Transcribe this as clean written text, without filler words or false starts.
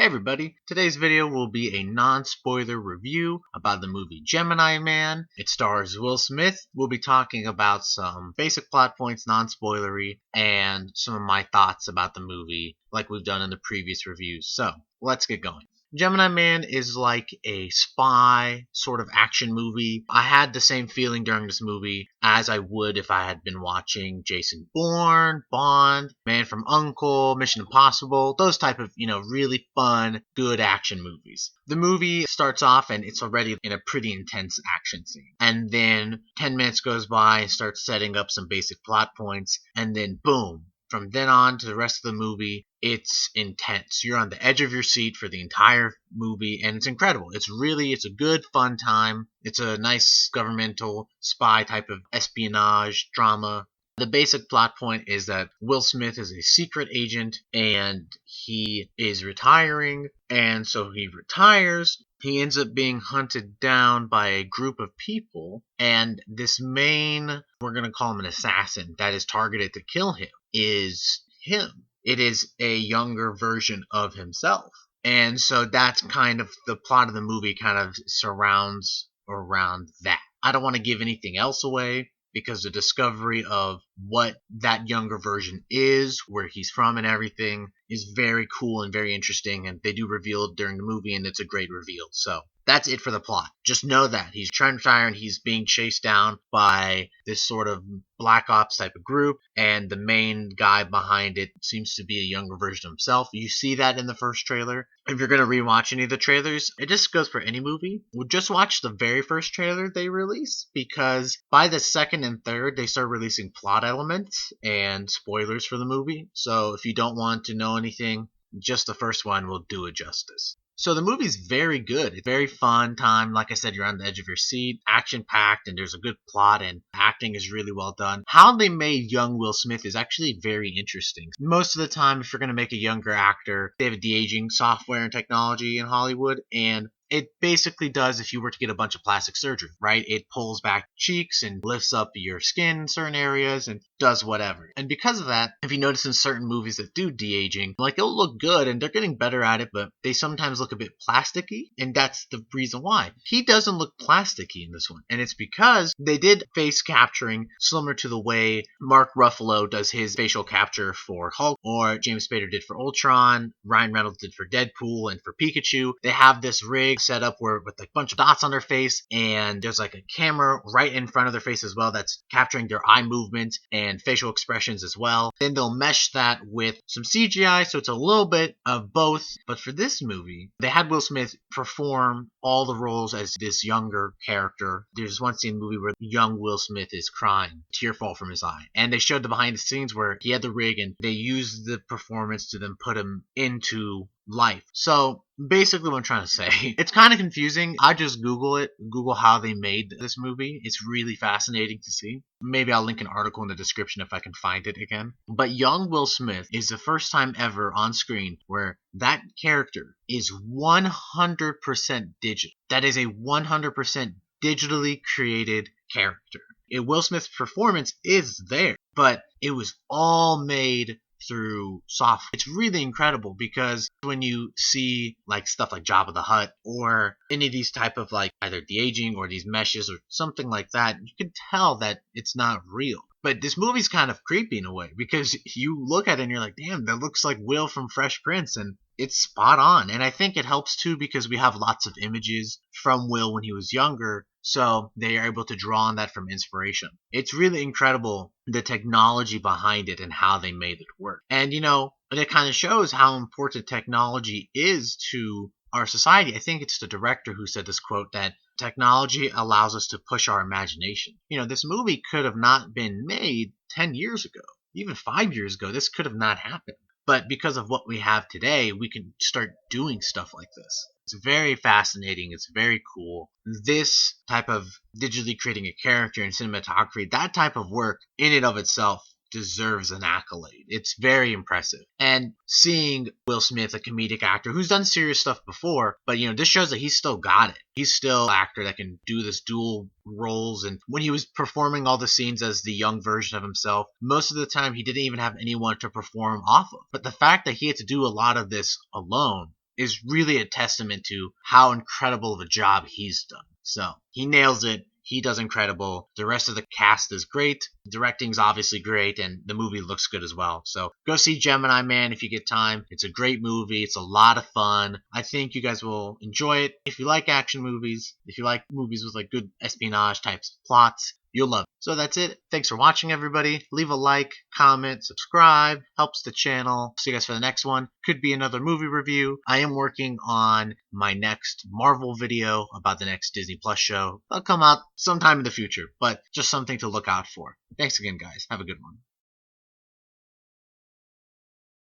Hey everybody, today's video will be a non-spoiler review about the movie Gemini Man. It stars Will Smith. We'll be talking about some basic plot points, non-spoilery, and some of my thoughts about the movie like we've done in the previous reviews. So, let's get going. Gemini Man is like a spy sort of action movie. I had the same feeling during this movie as I would if I had been watching Jason Bourne, Bond, Man from U.N.C.L.E., Mission Impossible, those type of, really fun, good action movies. The movie starts off and it's already in a pretty intense action scene. And then 10 minutes goes by and starts setting up some basic plot points, and then boom. From then on to the rest of the movie, it's intense. You're on the edge of your seat for the entire movie, and it's incredible. It's a good, fun time. It's a nice governmental spy type of espionage drama. The basic plot point is that Will Smith is a secret agent, and he is retiring, and so he retires. He ends up being hunted down by a group of people, and this main, we're going to call him an assassin, that is targeted to kill him, is him. It is a younger version of himself. And so that's kind of the plot of the movie kind of surrounds around that. I don't want to give anything else away because the discovery of what that younger version is, where he's from and everything, is very cool and very interesting, and they do reveal it during the movie, and it's a great reveal. So that's it for the plot. Just know that he's trying to retire and he's being chased down by this sort of black ops type of group, and the main guy behind it seems to be a younger version of himself. You see that in the first trailer. If you're going to rewatch any of the trailers, it just goes for any movie. We'll just watch the very first trailer they release, because by the second and third, they start releasing plot elements and spoilers for the movie. So if you don't want to know anything, just the first one will do it justice. So the movie's very good. It's a very fun time. Like I said, you're on the edge of your seat, action-packed, and there's a good plot, and acting is really well done. How they made young Will Smith is actually very interesting. Most of the time, if you're going to make a younger actor, they have a de-aging software and technology in Hollywood, and it basically does if you were to get a bunch of plastic surgery, right? It pulls back cheeks and lifts up your skin in certain areas and does whatever. And because of that, if you notice in certain movies that do de-aging, like they'll look good and they're getting better at it, but they sometimes look a bit plasticky, and that's the reason why. He doesn't look plasticky in this one, and it's because they did face capturing similar to the way Mark Ruffalo does his facial capture for Hulk, or James Spader did for Ultron, Ryan Reynolds did for Deadpool, and for Pikachu. They have this rig set up where with like a bunch of dots on their face, and there's like a camera right in front of their face as well that's capturing their eye movement and facial expressions as well. Then they'll mesh that with some CGI, so it's a little bit of both. But for this movie, they had Will Smith perform all the roles as this younger character. There's one scene in the movie where young Will Smith is crying, tear fall from his eye, and they showed the behind the scenes where he had the rig and they used the performance to then put him into life. So basically what I'm trying to say, it's kind of confusing. I just Google how they made this movie. It's really fascinating to see. Maybe I'll link an article in the description if I can find it again. But young Will Smith is the first time ever on screen where that character is 100% digital. That is a 100% digitally created character. Will Smith's performance is there, but it was all made through software. It's really incredible because when you see like stuff like Jabba the Hutt or any of these type of like either de-aging or these meshes or something like that, you can tell that it's not real. But this movie's kind of creepy in a way because you look at it and you're like, damn, that looks like Will from Fresh Prince, and it's spot on. And I think it helps too because we have lots of images from Will when he was younger, so they are able to draw on that from inspiration. It's really incredible, the technology behind it and how they made it work. And it kind of shows how important technology is to our society. I think it's the director who said this quote that technology allows us to push our imagination. This movie could have not been made 10 years ago, even 5 years ago. This could have not happened. But because of what we have today, we can start doing stuff like this. It's very fascinating. It's very cool. This type of digitally creating a character in cinematography, that type of work in and of itself deserves an accolade. It's very impressive. And seeing Will Smith, a comedic actor who's done serious stuff before, but this shows that he's still got it. He's still an actor that can do this dual roles. And when he was performing all the scenes as the young version of himself, most of the time he didn't even have anyone to perform off of. But the fact that he had to do a lot of this alone is really a testament to how incredible of a job he's done. So he nails it. He does incredible. The rest of the cast is great. The directing's obviously great, and the movie looks good as well. So go see Gemini Man if you get time. It's a great movie. It's a lot of fun. I think you guys will enjoy it. If you like action movies, if you like movies with like good espionage types of plots, you'll love it. So that's it. Thanks for watching, everybody. Leave a like, comment, subscribe. Helps the channel. See you guys for the next one. Could be another movie review. I am working on my next Marvel video about the next Disney Plus show. That'll come out sometime in the future, but just something to look out for. Thanks again, guys. Have a good one.